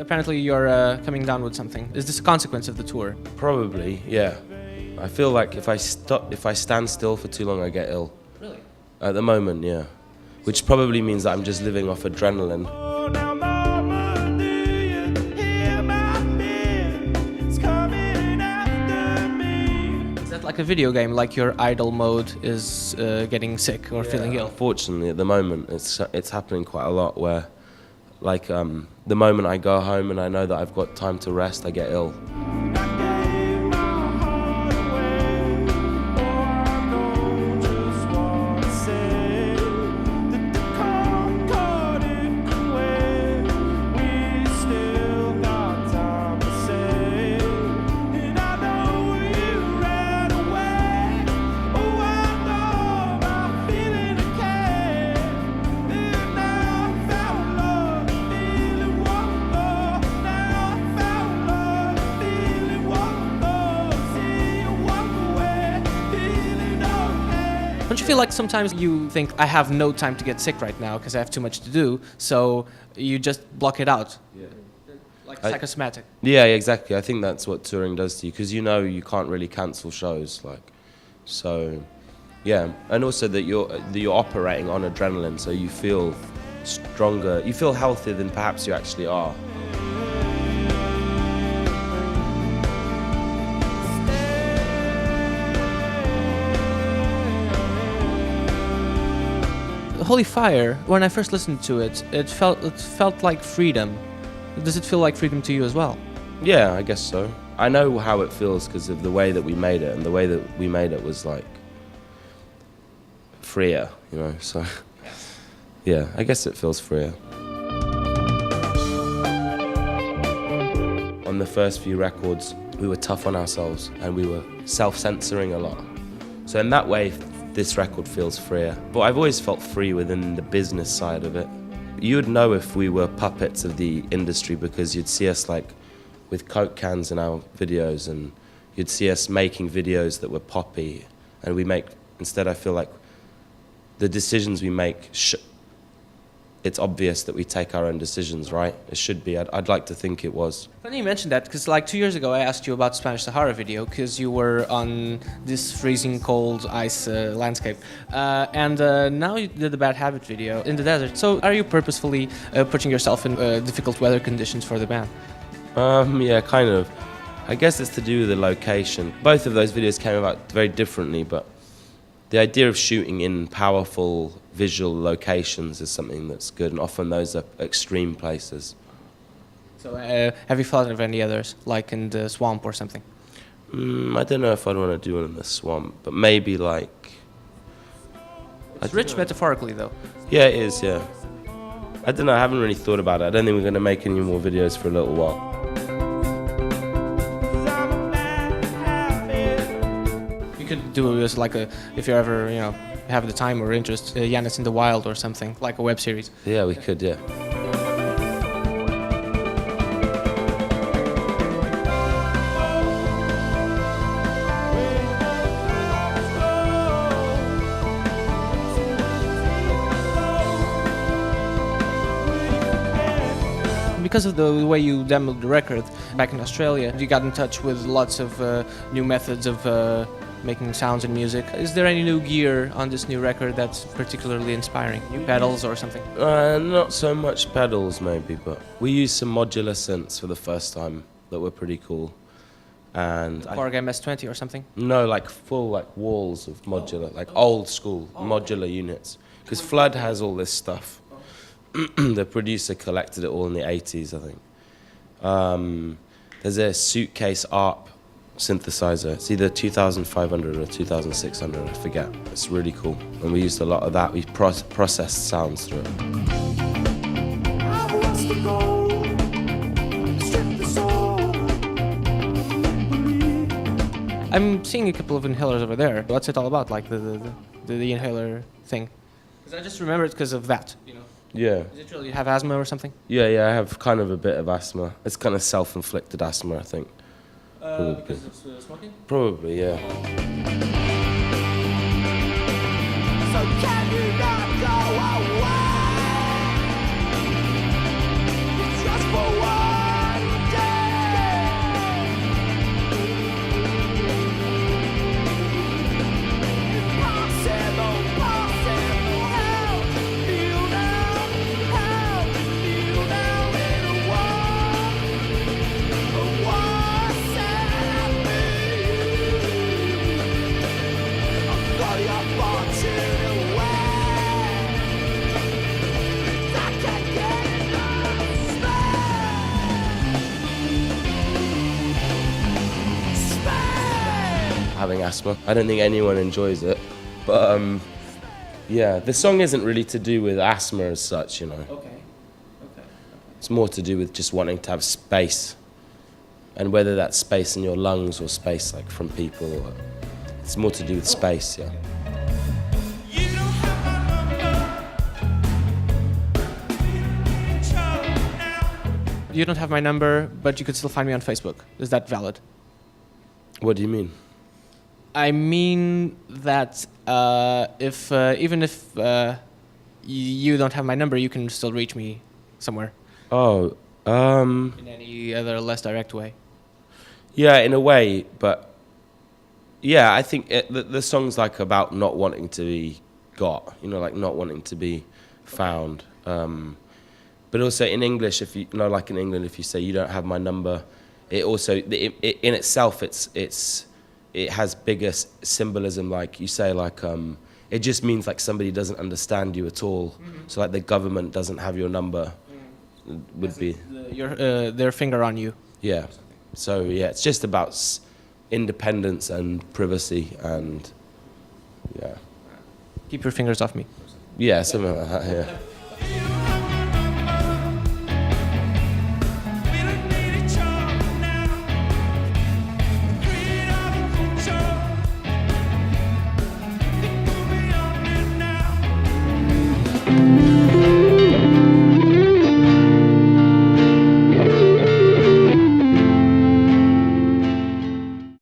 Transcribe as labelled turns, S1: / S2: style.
S1: Apparently you're coming down with something. Is this a consequence of the tour?
S2: Probably, yeah. I feel like if I stand still for too long, I get ill.
S1: Really?
S2: At the moment, yeah. Which probably means that I'm just living off adrenaline.
S1: Is that like a video game, like your idle mode is getting sick or feeling ill?
S2: Unfortunately, at the moment, it's happening quite a lot where, like, the moment I go home and I know that I've got time to rest, I get ill.
S1: Don't you feel like sometimes you think, I have no time to get sick right now because I have too much to do, so you just block it out?
S2: Yeah.
S1: Like psychosomatic.
S2: Yeah, exactly. I think that's what touring does to you, because you know you can't really cancel shows, like, so, yeah. And also that you're operating on adrenaline, so you feel stronger, you feel healthier than perhaps you actually are.
S1: Holy Fire, when I first listened to it, it felt like freedom. Does it feel like freedom to you as well?
S2: Yeah, I guess so. I know how it feels because of the way that we made it, and the way that we made it was like freer, you know, so yeah, I guess it feels freer. On the first few records, we were tough on ourselves and we were self-censoring a lot. So in that way, this record feels freer. But I've always felt free within the business side of it. You would know if we were puppets of the industry because you'd see us like with Coke cans in our videos, and you'd see us making videos that were poppy, and we make, instead I feel like the decisions we make, it's obvious that we take our own decisions, right? It should be. I'd like to think it was.
S1: Funny you mentioned that, because like 2 years ago I asked you about Spanish Sahara video, because you were on this freezing cold ice landscape, and now you did the Bad Habit video in the desert. So are you purposefully putting yourself in difficult weather conditions for the band?
S2: Yeah, kind of. I guess it's to do with the location. Both of those videos came about very differently, but the idea of shooting in powerful visual locations is something that's good, and often those are extreme places.
S1: So have you thought of any others, like in the swamp or something?
S2: I don't know if I'd want to do one in the swamp, but maybe like...
S1: It's rich metaphorically though.
S2: Yeah, it is, yeah. I don't know, I haven't really thought about it. I don't think we're going to make any more videos for a little while.
S1: You could do this like a, if you ever, you know, have the time or interest, Janis in the Wild or something, like a web series.
S2: Yeah, we could, yeah.
S1: Because of the way you demoed the record back in Australia, you got in touch with lots of new methods of making sounds and music. Is there any new gear on this new record that's particularly inspiring? New pedals or something?
S2: Not so much pedals maybe, but we used some modular synths for the first time that were pretty cool. And
S1: Korg MS-20 or something?
S2: No, like full like walls of modular, like old school modular units. Because Flood has all this stuff. The producer collected it all in the 80s, I think. There's a Suitcase ARP synthesizer. It's either 2500 or 2600, I forget. It's really cool. And we used a lot of that. We processed sounds through it.
S1: I'm seeing a couple of inhalers over there. What's it all about, like the inhaler thing? Because I just remember it because of that, you know.
S2: Yeah.
S1: Is it really, you have asthma or something?
S2: Yeah, I have kind of a bit of asthma. It's kind of self-inflicted asthma, I think.
S1: Because of smoking?
S2: Probably, yeah.
S3: So can you not go away? Just for one.
S2: having asthma. I don't think anyone enjoys it, but yeah, the song isn't really to do with asthma as such, you know.
S1: Okay.
S2: It's more to do with just wanting to have space, and whether that's space in your lungs or space like from people. Or, it's more to do with space, yeah.
S1: You don't have my number, but you could still find me on Facebook. Is that valid?
S2: What do you mean?
S1: I mean that if even if you don't have my number, you can still reach me somewhere
S2: Oh,
S1: in any other less direct way.
S2: yeah, in a way, but yeah, I think the song's like about not wanting to be got, you know, like not wanting to be found. But also in English, if you know, like in England, if you say you don't have my number, it also in itself it has bigger symbolism. Like you say, like it just means like somebody doesn't understand you at all. Mm-hmm. So like the government doesn't have your number. Would be
S1: their finger on you.
S2: Yeah. So yeah, it's just about independence and privacy and yeah.
S1: Keep your fingers off me.
S2: Yeah, something like that. Yeah.